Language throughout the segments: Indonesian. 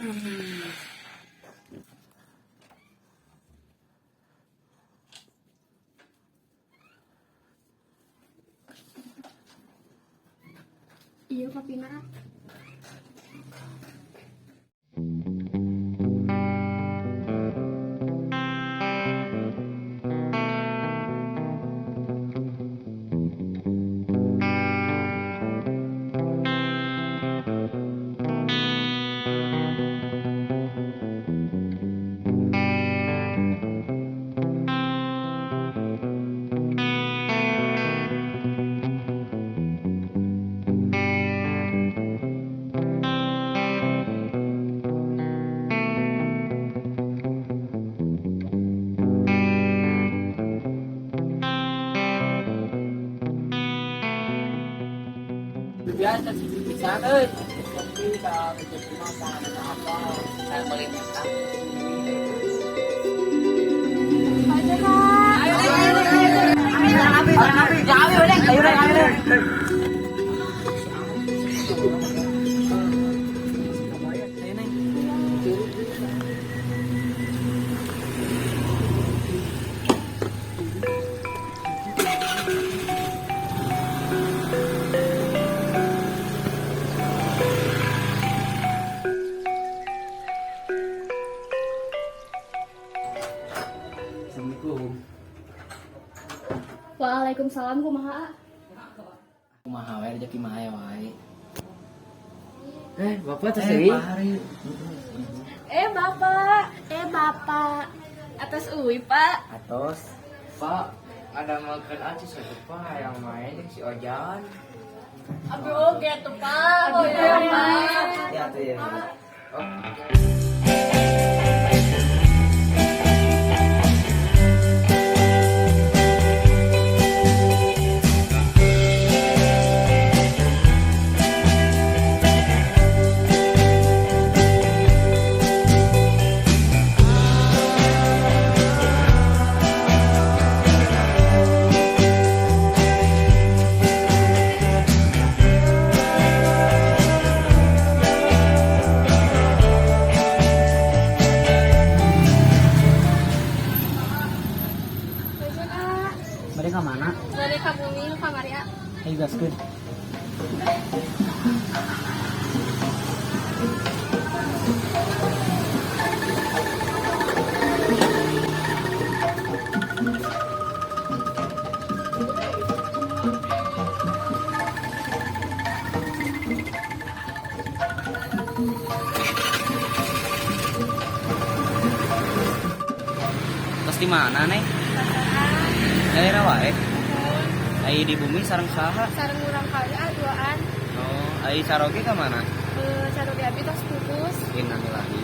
Iya, Papina. biasa sih bisa tapi kalau rezeki mah apa saya boleh minta Ayo, Kak. Assalamualaikum. Waalaikumsalam, kumaha? Kumaha wae rezeki mah aya wae. Bapak teh Dewi. Bapak. Atas uwi, Pak. Atos. Pak, ada makan aja satu Pak yang main si Ojan. Abi oge tuh, Pak. Pak. Ya tuh ya. Oh. Mereka mana? Dari kabumi nu Maria. Ayo gaskeun. Terus di mana, Neng? Daerah wae. Ai di bumi sareng saha? Sareng urang kali duaan. Oh, ai saroge ka mana? Saru di abi tos pupus. Innalillahi.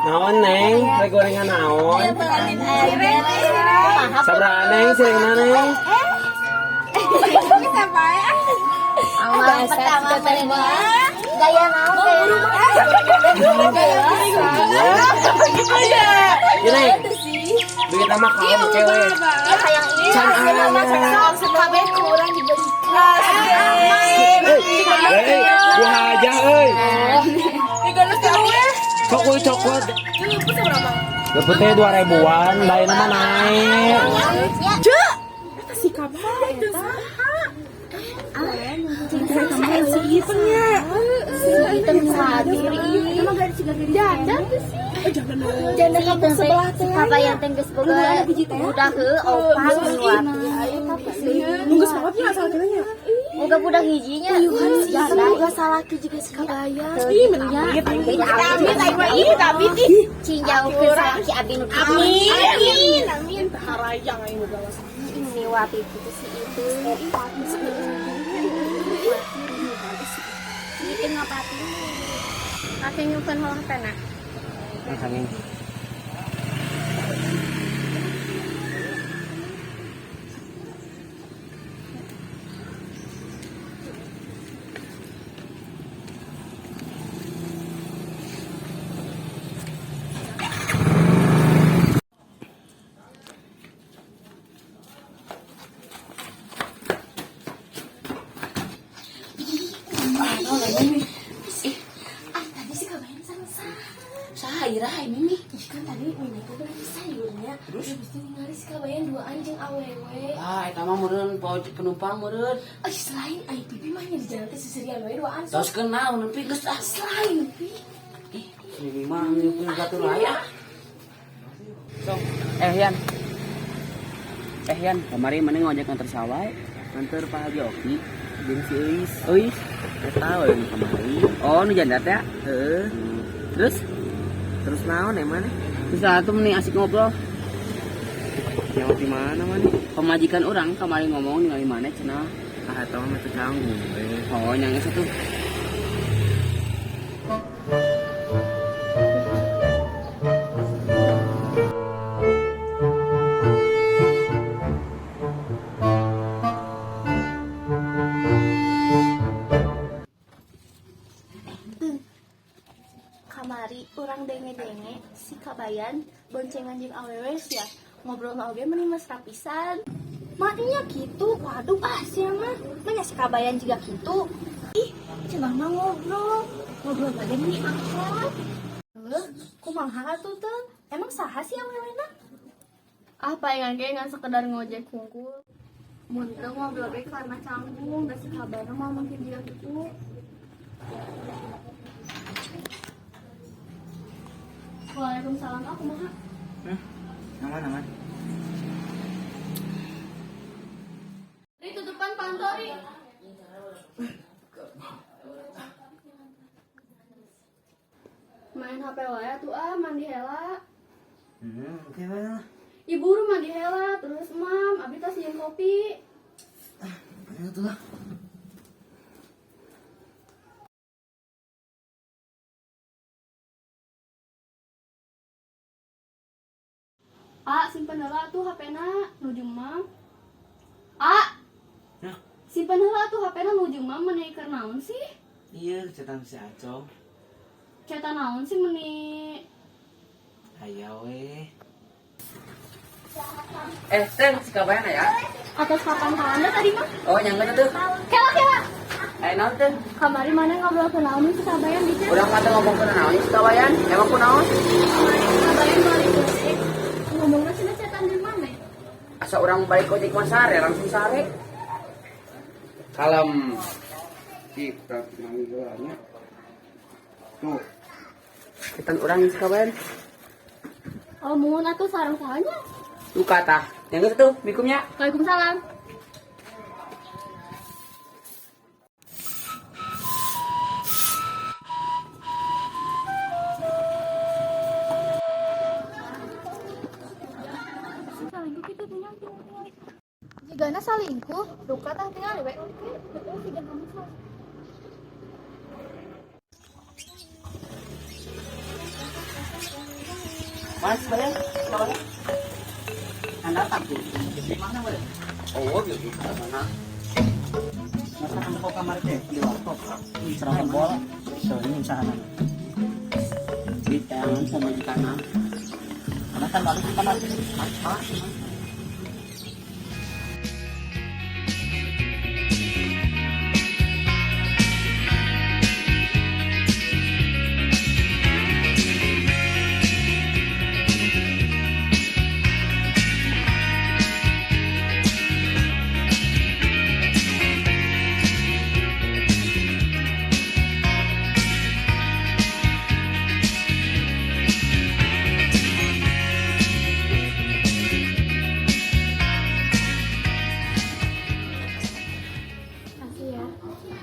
Naon Neng? Rek gorengan naon? Sabaraha Neng sirengna Neng? Pertama gaya naon Ini bikin nama kamu cewek. yang ini Can kabeh kurang dibelikan. Gua aja euy. Cokot. Dapat teh 2000-an, bayarna mah naik. Si kabar itu saha? Si itunya. Si itu sadiri. Jangan jangan kamu sebelah teh. Papa yang tenggeus boga budak heuh opat Nunggu sepotnya asal kiranya. boga budak hijinya. Boga salah ki juga si kabaya. Ih, menangis. Tapi Cinjau ke salah ki abi nu. amin. Harayang aing gawas. Ini wapi itu si itu. Itu ngapati. Kakek nyupen holang tena. Sanging. sayurnya. Terus mesti ngaris kabayan dua anjing awewe. Ah, eta mah meureun penumpang meureun. Selain ai pipi mah nya di jalan teh seserian we dua anjing. Tos kenal nepi geus ah. Selain pipi. Ini mah nyukeun batur raya. Sok. Yan, kemarin mana ngojek nganter sawai, nganter Pak Haji Oki, jeung si Eis. Eis, tahu yang kemarin. Oh, nu jandat ya? Terus naon emang? Terus atuh meni asik ngobrol. Yang di mana mana? Pemajikan orang kemarin ngomong ningali mana cenah. Ah, eta mah teu canggung. Oh, yang itu tuh. Kamari orang denge-denge si kabayan boncengan jeung awewe sia ngobrol na oge meni mesra pisan. Matinya gitu. Waduh sia mah manya si kabayan juga gitu. Ih, cenah mah ngobrol bade meni angkat. Kumaha atuh teh? Emang saha sih awewena? Ah, paengan ge ngan sekedar ngojek hungkul. Mun teu ngobrol ge karena canggung da si kabayan mah mungkin juga gitu. Waalaikumsalam, aku mah. Aman. Ri tutupan pantori. Main HP wae tuh mandi heula. Oke mana? Ibu rumah mandi heula, terus mam, abi tas sieun kopi. Ayo tuh. Simpen heula tuh HP-na nuju mam. Ya. Simpen heula tuh HP-na nuju mam meuni keur naon sih? Iya, cetan si Acong. Cetan naon sih meuni? Aya we. Teh si kabayan ya. Atas papan tanda tadi mah? Oh, nyangga tuh. Kela. Naon teh? Kamari mana ngobrol ke naon si kabayan di teh? Urang mata ngomong keun naon si kabayan? Emang kunaon? Kabayan balik gosek. Ngomongna cenah cetan di mana? Asa urang balik ojek mah sare, langsung sare. Kalem. Kita manggelanya. Tuh. Kita urang si kabayan. Oh, mun atuh sareng sahanya? Tuh kata. Yang itu tuh, mikumnya. Waalaikumsalam. Salingkuh kitu tinggal. Jigana salingkuh, duka tah tinggal we. Betul sih jangan salah. Mas, kabayan. Kabayan. Anda takut di mana boleh? Oh, gitu. Mana? Masa anda kau kamar teh di warkop? Serang bola. Soalnya sana. Di tangan sama di kanan. Karena kan baru kamar apa?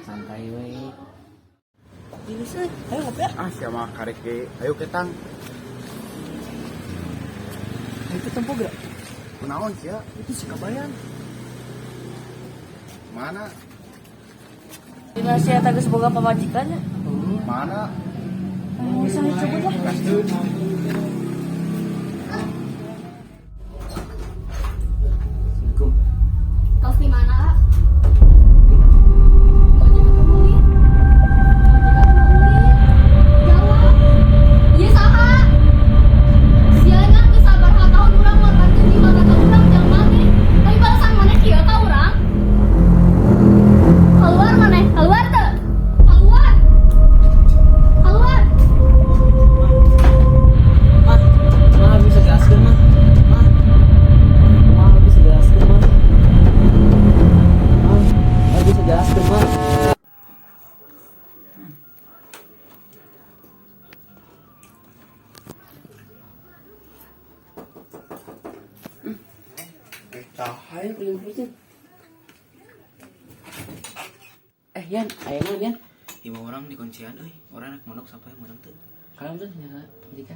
Santai we. Ini sih, ayo ngopi ya. Siapa karek ke ayo ketang Itu tempo gerak. kunaon sia Itu si kabayan. mana Dina sia teh geus boga pamajikannya. mana Bisa dicoba lah. Kasih. Assalamualaikum. Tos di mana? Iya saha. Siangan geus sabar 4 tahun urang ngorbankeun jiwa kata urang jalma teh. Tapi balasan maneh kieu ka urang? Keluar maneh, keluar teu? Keluar. Keluar. Mas, Cahaya paling pusing. Yan, ayo mah Yan. 5 orang di kuncian euy. Orang anak mondok sampai menang tuh. Kalau tuh nyala jika.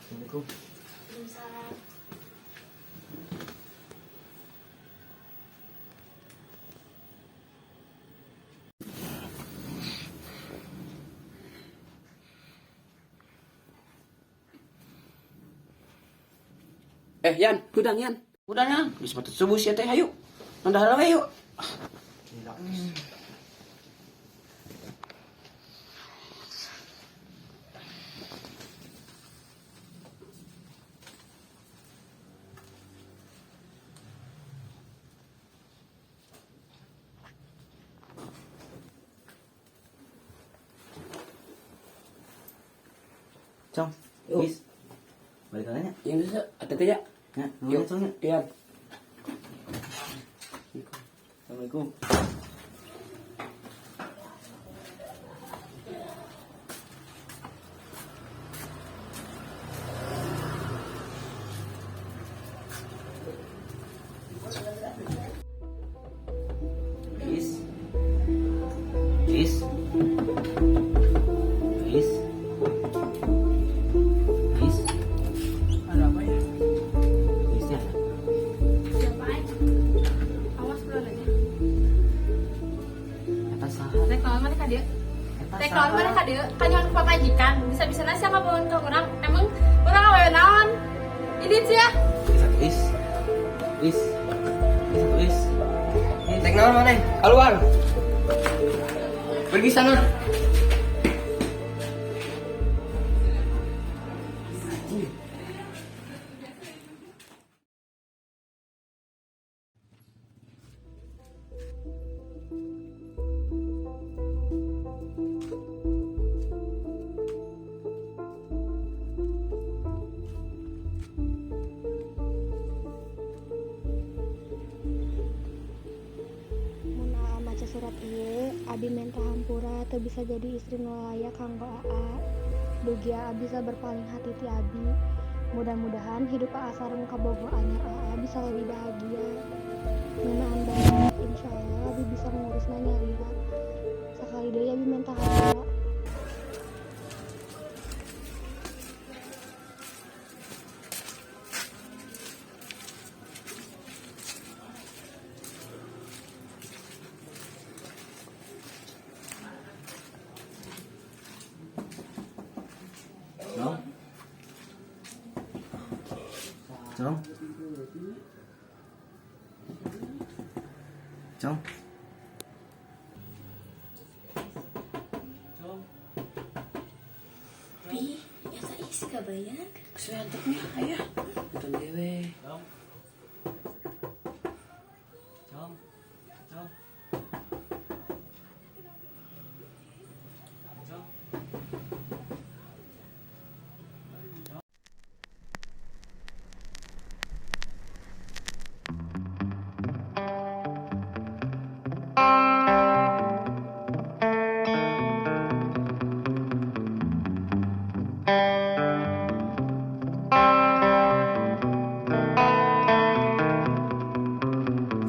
Assalamualaikum. Yan, gudang Yan. Gudang Yan. Di sepatu subuh sih teh hayu. Nanda we yuk. Cong, bis. Balik lagi ya. Yang bisa ada teh ya. Ya, Yuk, Cong ya. Yan. Assalamualaikum. Bis. Bis. Bis. Bis. Ada apa ya? Bisnya. Siapaan? Awas bulanannya. Eta saha? Teh kalau mana ka dieu? Eta Teh kalau mana ka dieu? Kan nyaman pamajikan. Bisa-bisa nasi ka bawa ke urang. Emang urang awewe naon? Ini sih ya. Bis. Bis. Bis. Tek naon maneh? Keluar. Pergi sana. Mun maca surat ieu, abi minta hampura teu bisa jadi istri nu layak kanggo Aa. Dugi Aa bisa berpaling hati ti abi. Mudah-mudahan hidup Aa sareng kabogoh anyar Aa bisa lebih bahagia. Ngeunaan bae, insyaallah abi bisa ngurusna nyarira. Sakali deui abi minta hampura. Cong. Cong. Cong. Pi, eta isi kabayan. Kesantuknya ayah. Nonton dewe. Cong. Cong. Cong. Cong.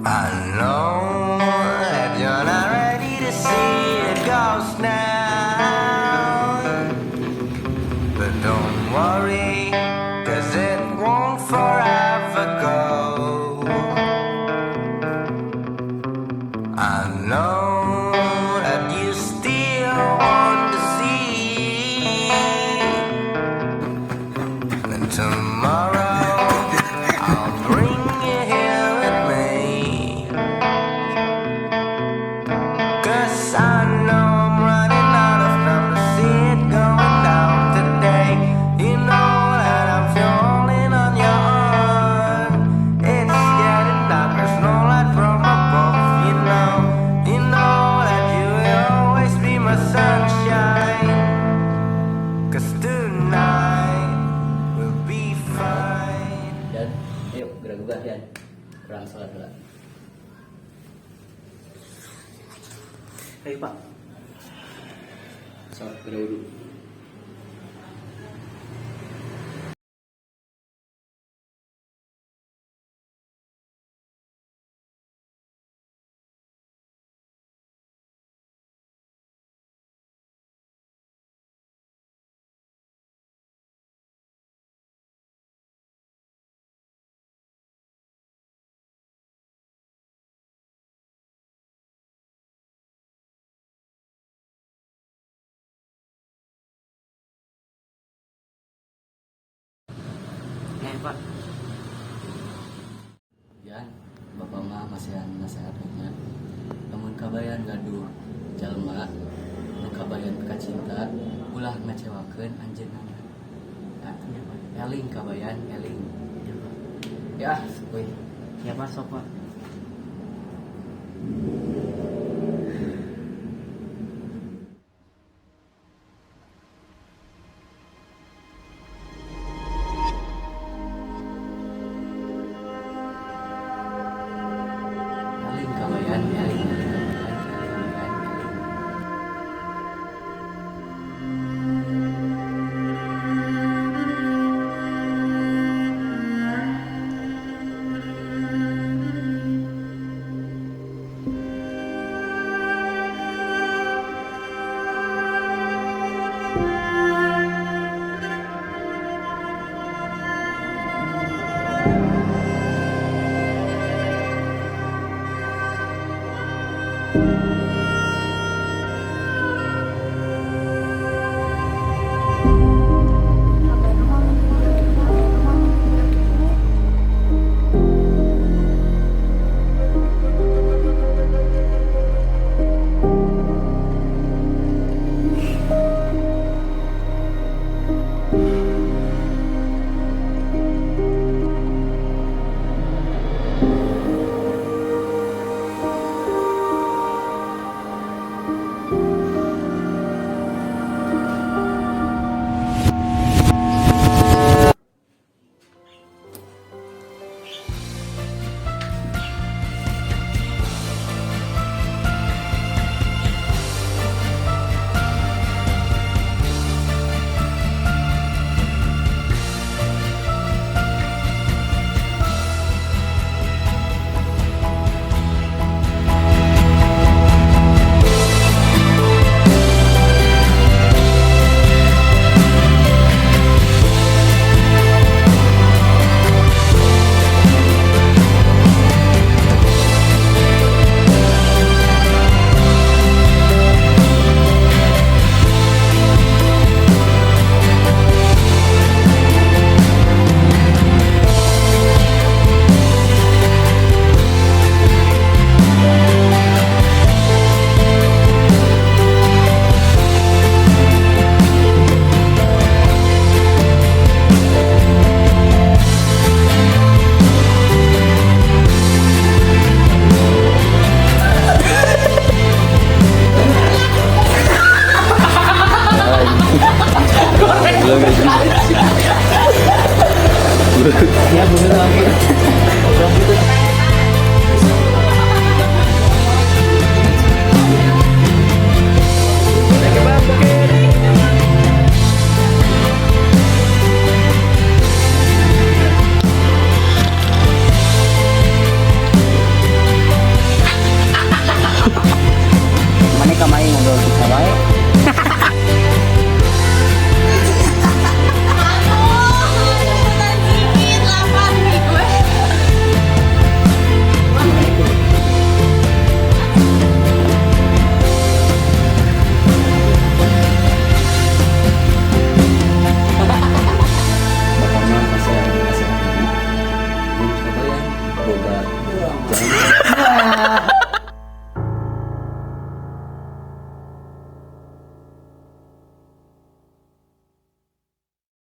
I know that you're not ready to see a ghost now. But don't worry, 'cause it won't forever go. I know that you still want to see. And tomorrow I'll bring you here with me. 'Cause I know I'm running kurang salat lah. Ayo Pak. Sok berwudu. Pak. Yan, bapak mah masih nasehatnya. Namun kabayan gaduh jalma, nu kabayan peka cinta, ulah ngecewakeun anjeunna. Eling kabayan, eling. Ya, weh. Ya Pak, sok Pak.